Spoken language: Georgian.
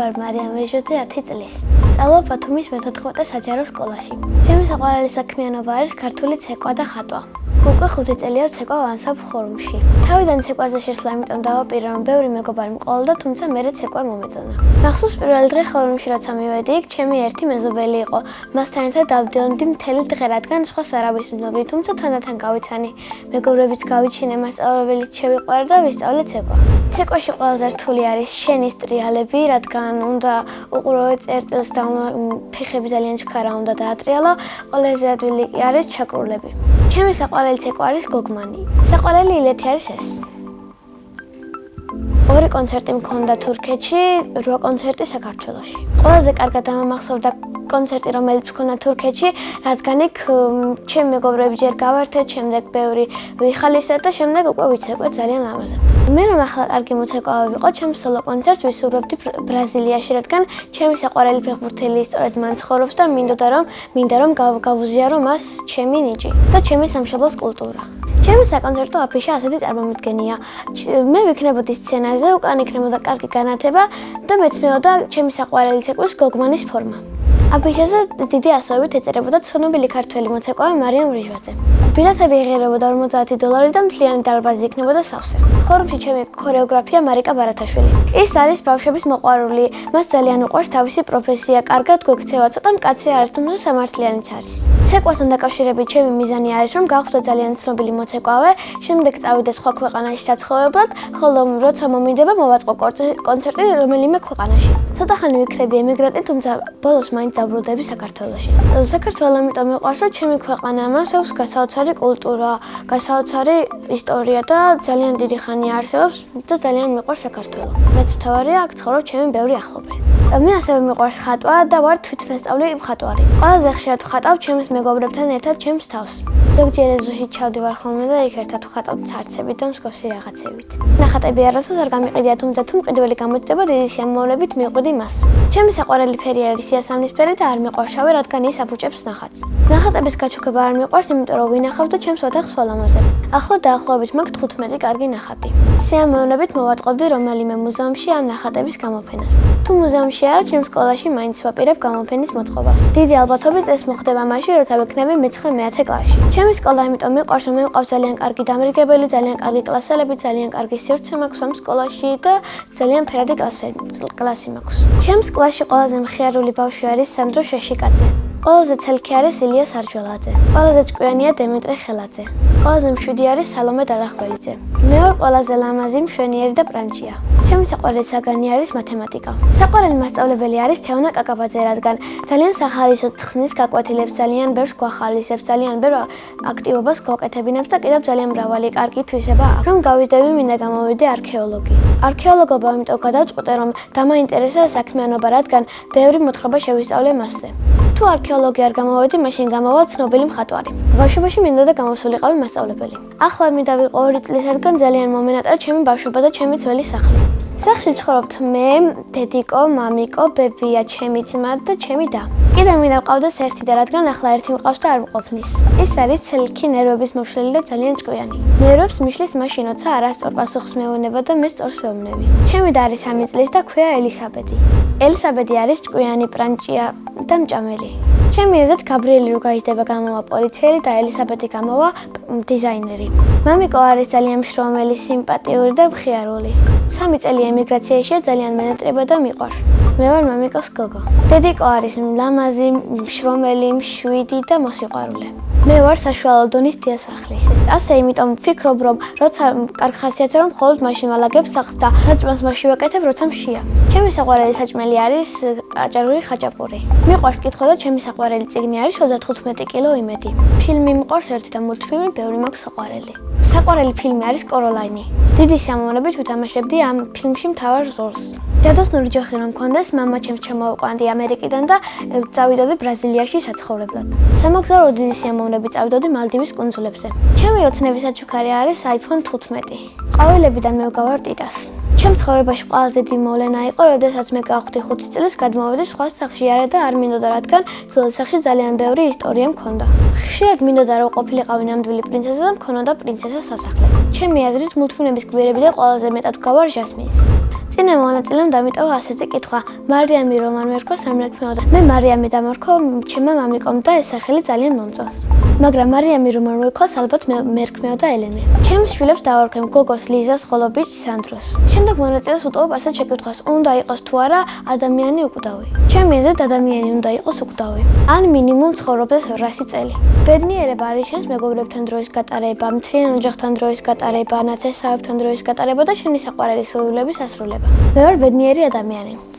ვარ მარიამ რეჟოძე 10 წლის. სწავლობ ბათუმის მე-14 საჯარო სკოლაში. ჩემი საყვარელი საქმიანობა არის ქართული ცეკვა და ხატვა. უკვე 5 წელია ვცეკვავ ანსამბლ ხორუმში. თავიდან ცეკვაზე შესვლა იმიტომ დავაპირა, რომ ბევრი მეგობარი მყოლოდა, თუმცა მერე ცეკვა მომეწონა. მახსოვს პირველი დღე ხორუმში როცა მივედი იქ, ჩემი ერთი მეზობელი იყო. მასთან ერთად დავდიოდი მთელი დღე, რადგან სხვას არავის მძნობრი, თუმცა თანდათან გავიცანი. მეგობრებიც გავიჩინე, მასწავლებელიც შევიყვარე და ვისწავლე ცეკვა. ცეკვაში ყველაზე რთული არის შენის ტრიალები, რადგან უნდა უყურო წერტილს და ფეხები ძალიან ჩქარა უნდა დაატრიალო, ყველაზე ადვილი კი არის ჩაკრულები. ჩემი საყვარელი ცეკვა არის გოგმანი. საყვარელი ილეთი არის ეს. 2 კონცერტი მქონდა თურქეთში, 8 კონცერტი საქართველოში. ყველაზე კარგად ამახსოვდა კონცერტი, რომელიც მქონდა თურქეთში, რადგან იქ ჩემი მეგობრები ჯერ გავართეთ, შემდეგ ბევრი ვიხალისეთ და შემდეგ უკვე ვიცეკვეთ ძალიან ლამაზად. მე რომ ახლა კარგი მოცეკვავი ვიყო, ჩემს სოლო კონცერტს ვისურვებდი ბრაზილიაში, რადგან ჩემი საყვარელი ფეხბურთელი სწორედ მან ცხოვრობს და მინდა რომ გავუზიარო მას ჩემი ნიჭი და ჩემი სამშობლოს კულტურა. ჩემი საკონცერტო აფიშა ასეთი წარმოდგენია. მე ვიქნებოდი სცენაზე, უკან იქნებოდა კარგი განათება და მეც მეოდა ჩემი საყვარელი ცეკვის გოგმანის ფორმა. აფიშაზე დიდი ასოებით ეწერებოდა ცნობილი ქართველი მოცეკვავი მარიამ რეჟოძე. ბილეთები იღებოდა $50 და მთლიანი დარბაზი იქნებოდა სავსე. ხორუმში ჩემი ქორეოგრაფია მარიკა ბარათაშვილი. ის არის ბავშვების მოყვარული, მას ძალიან უყვარს თავისი პროფესია, კარგად გვექცევა, ცოტა მკაცრი არის, თუმცა სამართლიანიც არის. ცეკვასთან დაკავშირებით ჩემი მიზანი არის, რომ გავხდო ძალიან ცნობილი მოცეკვავე, შემდეგ წავიდე სხვა ქვეყანაში საცხოვრებლად, ხოლო როცა მომინდება მოვაწყო კონცერტი რომელიმე ქვეყანაში. ცოტა ხანი ვიქრები ემიგრანტი, თუმცა ბოლოს მაინც დაბრუნდები საქართველოში. საქართველო იმიტომ მიყვარს, რომ ჩემი ქვეყანა მას აქვს გასაოცარი კულტურა, გასაოცარი ისტორია და ძალიან დიდი ხანი არსებობს და ძალიან მიყვარს საქართველო. მეც მთავარია აქ ცხოვრობს ჩემი ბევრი ახლობელი. მე ასევე მიყვარს ხატვა და ვარ თვითნასწავლი მხატვარი. ყველაზე ხშირად ვხატავ ჩემს მეგობრებთან ერთად ჩემს თავს. ზოგჯერ ეზოში ჩავდივარ ხოლმე და იქ ერთად ვხატავ ცარცებით და მსგავსი რაღაცებით. ნახატები არასდროს არ გამიყიდია, თუმცა თუ მყიდველი გამოჩნდება, დიდი სიამოვნებით მივყვდი მას. ჩემი საყვარელი ფერი არის იასამნისფერი და არ მიყვარს შავი, რადგან ის აფუჭებს ნახატს. ნახატების გაჩუქება არ მიყვარს, იმიტომ რომ ვინახავ და ჩემს ოთახს ვალამაზებ. ახლა დაახლოებით მაქვს 15 კარგი ნახატი. სიამოვნებით მოვაწყობდი რომელიმე მუზეუმში ამ ნახატების გამოფენას. თუ მუზეუმში არა, ჩემს სკოლაში მაინც ვაპირებ გამოფენის მოწყობას. დიდი ალბათობით ეს მოხდება მაშინ, როცა ვიქნები მე-9-10 კლასში. ჩემი სკოლა იმიტომ მიყვარს, რომ მე მყავს ძალიან კარგი დამრიგებელი, ძალიან კარგი კლასელები, ძალიან კარგი სივრცე მაქვს ამ სკოლაში და ძალიან ფერადი კლასი მაქვს. ჩემს კლასში ყველაზე მხიარული ბავშვი არის სანდრო შეშიკაძე. ყველაზე ცელქი არის ილია სარჯველაძე. ყველაზე ჭკვიანია დემეტრე ხელაძე. ყველაზე მშვიდი არის სალომე დადახველიძე. მე ვარ ყველაზე ლამაზი, მშვენიერი და პრანჭია. ჩემი საყვარელი საგანი არის მათემატიკა. საყვარელი მასწავლებელი არის თეონა კაკაბაძე, რადგან ძალიან სახალისო თხნის გაკვეთილებს, ძალიან ბევრს გვახალისებს, ძალიან ბევრ აქტივობას გვაკეთებინებს და კიდევ ძალიან მრავალი კარგი თვისება აქვს. რომ გავიზრდები, მინდა გამოვიდე არქეოლოგი. არქეოლოგობა იმიტომ გადავწყვიტე, რომ დამაინტერესა საქმიანობა, რადგან ბევრი მოთხრობა შევისწავლე მასზე. თუ არქეოლოგი არ გამოვედი, მაშინ გამოვა ცნობილი მხატვარი. ბავშვობაში მინდოდა გამოსულიყავი მასწავლებელი. ახლა მინდა ვიყო 2 წლის, რადგან ძალიან მომენატრა ჩემი ბავშვობა და ჩემი ძველი სახლი. სახლში ვცხოვრობთ მე, დედიკო, მამიკო, ბებია, ჩემი ძმა და ჩემი და. კიდევ მინდა ვყავდეს ერთი და რადგან ახლა ერთი მყავს და არ მყოფნის. ის არის ცელქი, ნერვების მოფშლელი და ძალიან ჭკვიანი. ნერვებს მიშლის მაშინ, როცა არასწორ პასუხს მეუნება და მე სწორს ვეუბნები. ჩემი და არის 3 წლის და ქვია ელისაბედი. ელისაბედი არის ჭკვიანი, პრანჭია და მჭამელი. ჩემი ეზრით გაბრიელი რო გაიზრდება, გამოვა პოლიციელი და ელისაბედი გამოვა დიზაინერი. მამიკო არის ძალიან მშრომელი, სიმპათიური და მხიარული. 3 წელი ემიგრაციაშია, ძალიან მენატრება და მიყვარს. მე ვარ მამიკოს გოგო. დედიკო არის ლამაზი, მშრომელი, მშვიდი და მოსიყვარულე. მე ვარ საშუალო დონის დიასახლისი. ასე იმიტომ ვფიქრობ, რომ როცა კარგი ხასიათი რომ მხოლოდ მაშინ ვალაგებ სახლს და საჭმელს მაშინ ვაკეთებ, როცა მშია. ჩემი საყვარელი საჭმელი არის აჭარული ხაჭაპური. მიყვარს კითხვა და ჩემი საყვარელი წიგნი არის 35 კილო იმედი. ფილმი მიყვარს ერთი და მულტფილმი ბევრი მაქვს საყვარელი. საყვარელი ფილმი არის კოროლაინი. დიდი სიამოვნებით ვთამაშებდი ამ ფილმში მთავარ როლს. ჯადოსნური ჯოხი რომ მქონდეს, მამა ჩემს ჩამოვიყვანდი ამერიკიდან და წავიდოდი ბრაზილიაში საცხოვრებლად. სამოგზაურო დიდი სიამოვნებით წავიდოდი მალდივის კუნძულებზე. ჩემი ოცნების საჩუქარი არის iPhone 15. ყვავილებიდან მე ვგავარ ტიტას. ჩემ ცხოვრებაში ყველაზე დიდი მოვლენა იყო, როდესაც მე გავხდი 5 წელს გადმოვედი სხვა სახში არა და არ მინდოდა, რადგან ძველ სახში ძალიან ბევრი ისტორია მქონდა. ხშირად მინდოდა რომ ყოფილიყავი ნამდვილი პრინცესა და მქონოდა პრინცესას სასახლე. ჩემი აზრით მულტფილმების გვირაბიდან ყველაზე მეტად ვგავარ ჟასმინს. წინა მონაწილემ დამიტოვა ასეთი კითხვა: მარიამი რომან მერქო სამლექმეოდა? მე მარიამი დამორქო, ჩემმა მამიკომ და ეს სახელი ძალიან მომწონს. მაგრამ მარიამი რომან მერქოს ალბათ მერქმეოდა ელენე. ჩემს შვილებს დავარქვემ გოგოს ლიზას, ხოლო ბიჭს სანდროს. შემდეგ მონაწილეს უტოვებ ასეთ შეკითხვას: უნდა იყოს თუ არა ადამიანი უკვდავი? ჩემი აზრით ადამიანი უნდა იყოს უკვდავი. ან მინიმუმ ცხოვრობდეს 200 წელი. ბედნიერება არის შენს მეგობრებთან დროის გატარება, მთლიან ოჯახთან დროის გატარება, ნათესავებთან დროის გატარება და შენი საყვარელი სურვილების ასრულება. მე ვარ ბედნიერი ადამიანი.